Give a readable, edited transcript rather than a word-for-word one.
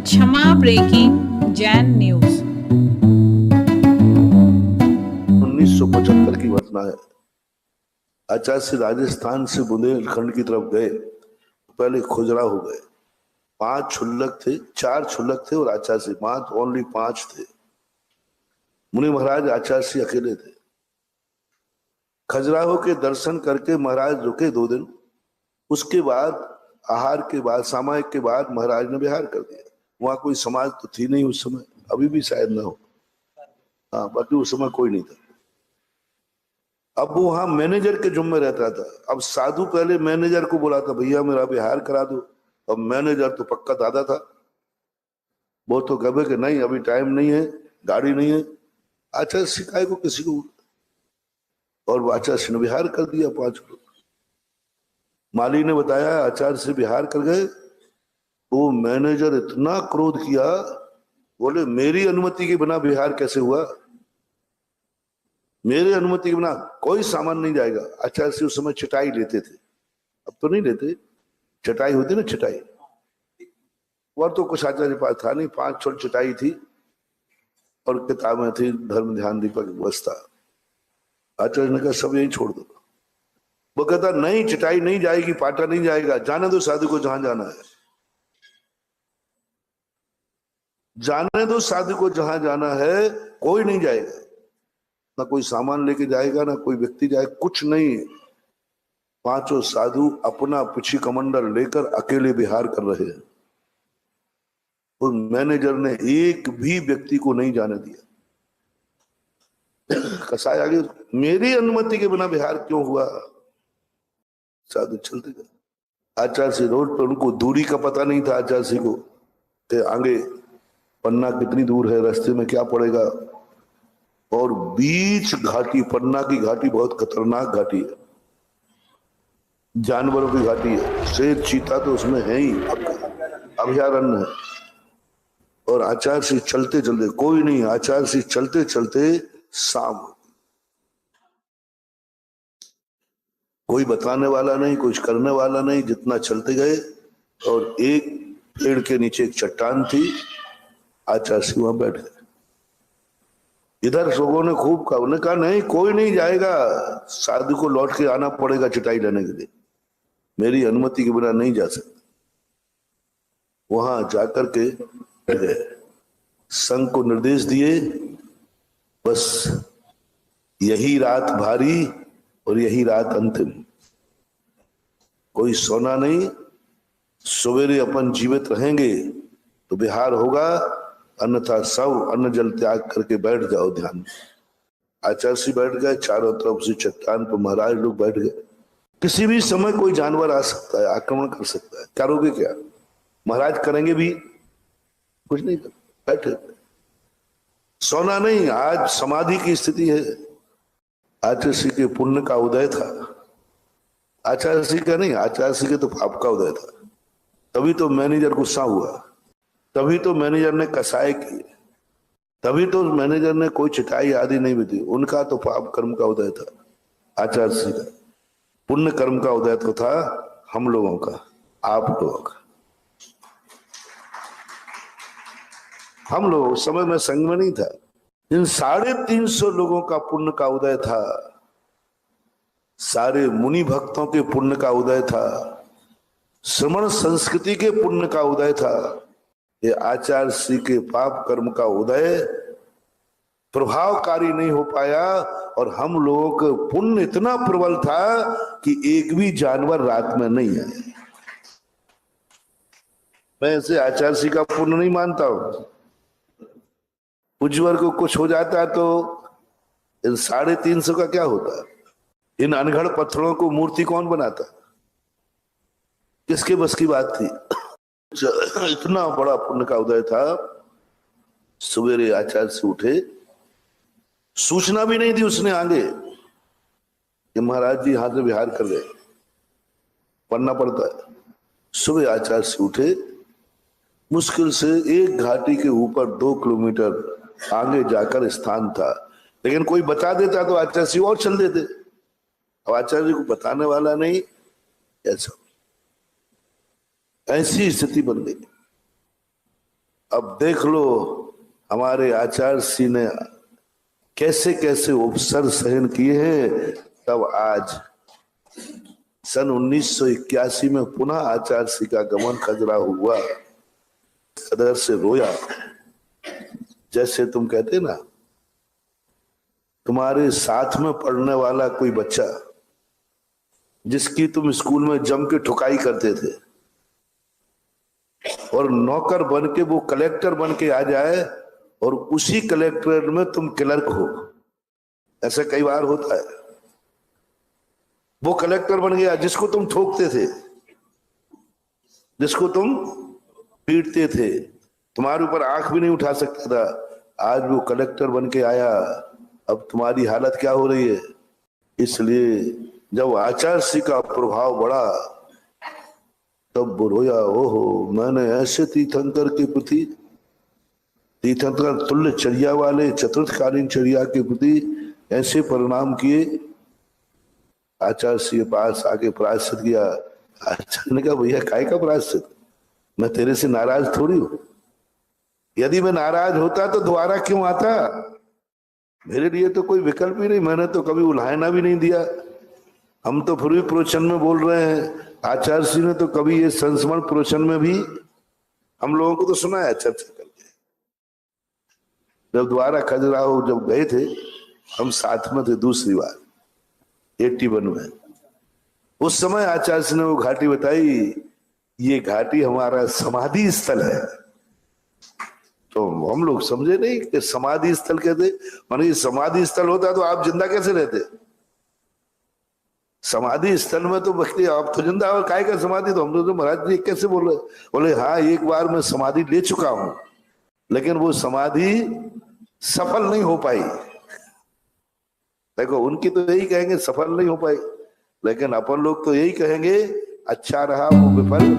क्षमा breaking Jain news 1975 की घटना है। आचार्य से राजस्थान से बुंदेलखंड की तरफ गए, पहले खुजरा हो गए। 5 क्षुल्लक थे, 4 क्षुल्लक थे और आचार्य से मात्र ओनली 5 थे। मुनि महाराज आचार्य से अकेले थे। खजुराहो के दर्शन करके महाराज रुके 2 दिन। उसके बाद आहार के बाद, सामायिक के बाद महाराज ने विहार कर दिया। वहां कोई समाज तो थी नहीं उस समय, अभी भी शायद ना हो। हाँ, बाकी उस समय कोई नहीं था। अब वो वहां मैनेजर के जुम्मे रहता था। अब साधु पहले मैनेजर को बोला था, भैया मेरा विहार करा दो। अब मैनेजर तो पक्का दादा था, वो तो कहे कि नहीं अभी टाइम नहीं है, गाड़ी नहीं है। आचार्य सिखाए को किसी को, और वो आचार्य ने विहार कर दिया 5 लोग। माली ने बताया आचार्य से विहार कर गए। वो मैनेजर इतना क्रोध किया, बोले मेरी अनुमति के बिना विहार कैसे हुआ? मेरे अनुमति के बिना कोई सामान नहीं जाएगा। आचार्य से उस समय चटाई लेते थे, अब तो नहीं लेते। चटाई होती ना, चटाई। और तो कुछ आचार्य पास था नहीं, 5 छोटी चटाई थी और किताबें थी, धर्म ध्यान दीपक व्यवस्था। आचार्य ने कहा सब यही छोड़ दो। वो कहता नहीं, चटाई नहीं जाएगी, पाटा नहीं जाएगा, जाने दो साधु को जहां जाना है, जाने दो साधु को जहां जाना है। कोई नहीं जाएगा, ना कोई सामान लेके जाएगा, ना कोई व्यक्ति जाएगा, कुछ नहीं। 5 साधु अपना पिछी कमंडल लेकर अकेले विहार कर रहे हैं। उस मैनेजर ने एक भी व्यक्ति को नहीं जाने दिया। कसाय आगे, मेरी अनुमति के बिना विहार क्यों हुआ? साधु चलते गए। आचार्य से रोड पर, उनको दूरी का पता नहीं था आचार्य से को, कि आगे पन्ना कितनी दूर है, रास्ते में क्या पड़ेगा। और बीच घाटी, पन्ना की घाटी बहुत खतरनाक घाटी है, जानवरों की घाटी है। शेर चीता तो उसमें है ही, अभयारण्य है। और आचार्य से चलते चलते, कोई नहीं, आचार्य से चलते चलते शाम, कोई बताने वाला नहीं, कुछ करने वाला नहीं, जितना चलते गए। और एक पेड़ के नीचे एक चट्टान थी, आचार्य से वहां बैठ गए। इधर लोगों ने खूब कहा, उन्होंने कहा नहीं कोई नहीं जाएगा, साधु को लौट के आना पड़ेगा चटाई लेने के लिए, मेरी अनुमति के बिना नहीं जा सकता। वहां जाकर के बैठ गए, संघ को निर्देश दिए, बस यही रात भारी और यही रात अंतिम, कोई सोना नहीं। सवेरे अपन जीवित रहेंगे तो विहार होगा, अन्यथा सब अन्न जल त्याग करके बैठ जाओ ध्यान में। आचार्य से बैठ गए, चारों तरफ से चट्टान पर महाराज लोग बैठ गए। किसी भी समय कोई जानवर आ सकता है, आक्रमण कर सकता है, करोगे क्या? महाराज करेंगे भी कुछ नहीं, बैठे। सोना नहीं, आज समाधि की स्थिति है। आचार्य श्री के पुण्य का उदय था, आचार्य श्री का नहीं, आचार्य श्री के तो पाप का उदय था। तभी तो मैनेजर गुस्सा हुआ, तभी तो मैनेजर ने कसाई किए, तभी तो मैनेजर ने कोई चिटाई आदि नहीं भी दी। उनका तो पाप कर्म का उदय था, आचार्य श्री का पुण्य कर्म का उदय तो था हम लोगों का, आप लोगों का। हम लोग उस समय में संग में नहीं था। इन 350 लोगों का पुण्य का उदय था, सारे मुनि भक्तों के पुण्य का उदय था, श्रमण संस्कृति के पुण्य का उदय था। ये आचार्य श्री के पाप कर्म का उदय प्रभावकारी नहीं हो पाया। और हम लोगों का पुण्य इतना प्रबल था कि एक भी जानवर रात में नहीं आए। मैं ऐसे आचार्य श्री का पुण्य नहीं मानता हूं। उज्जवल को कुछ हो जाता तो इन 350 का क्या होता? इन अनगढ़ पत्थरों को मूर्ति कौन बनाता? किसके बस की बात थी? इतना बड़ा पुण्य का उदय था। सवेरे आचार्य से उठे, सूचना भी नहीं दी उसने आगे कि महाराज जी यहां से विहार कर गए, पढ़ना पड़ता है। सुबह आचार्य से उठे, मुश्किल से एक घाटी के ऊपर 2 किलोमीटर आगे जाकर स्थान था, लेकिन कोई बता देता तो आचार्य से और चल देते। अब आचार्य को बताने वाला नहीं, ऐसा ऐसी स्थिति बन गई। अब देख लो हमारे आचार्य श्री ने कैसे कैसे उपसर सहन किए हैं। तब आज सन 1981 में पुनः आचार्य श्री का गमन खजुराहो हुआ। कदर से रोया। जैसे तुम कहते ना, तुम्हारे साथ में पढ़ने वाला कोई बच्चा जिसकी तुम स्कूल में जम के ठुकाई करते थे और नौकर बन के वो कलेक्टर बन के आ जाए और उसी कलेक्टर में तुम क्लर्क हो। ऐसा कई बार होता है। वो कलेक्टर बन गया जिसको तुम ठोकते थे, जिसको तुम पीटते थे, तुम्हारे ऊपर आंख भी नहीं उठा सकता था। आज वो कलेक्टर बन के आया, अब तुम्हारी हालत क्या हो रही है। इसलिए जब आचार्य श्री का प्रभाव बढ़ा तब वो रोया, ओहो मैंने ऐसे तीर्थंकर के प्रति, तीर्थंकर तुल्य चर्या वाले चतुर्थकालीन चर्या के प्रति ऐसे परिणाम किए। आचार्य श्री के पास आके प्रायश्चित किया। आचार्य ने कहा भैया काय का प्रायश्चित, मैं तेरे से नाराज थोड़ी हूं। यदि मैं नाराज होता तो दोबारा क्यों आता, मेरे लिए तो कोई विकल्प ही नहीं। मैंने तो कभी उल्हायना भी नहीं दिया। हम तो फिर भी प्रवचन में बोल रहे हैं, आचार्य श्री ने तो कभी ये संस्मरण प्रवचन में भी हम लोगों को तो सुना है चर्चा करके। जब दोबारा खजुराहो जब गए थे, हम साथ में थे दूसरी बार 81 में। उस समय आचार्य श्री ने वो घाटी बताई, ये घाटी हमारा समाधि स्थल है। तो हम लोग समझे नहीं कि समाधि स्थल कहते माने समाधि स्थल होता तो आप जिंदा कैसे रहते। समाधि स्थल में तो बख्ती आप तो जिंदा और काय का समाधि। तो हम लोग तो महाराज जी कैसे बोल रहे, बोले हाँ एक बार मैं समाधि ले चुका हूं, लेकिन वो समाधि सफल नहीं हो पाई। देखो उनकी तो यही कहेंगे सफल नहीं हो पाई, लेकिन अपन लोग तो यही कहेंगे अच्छा रहा वो विफल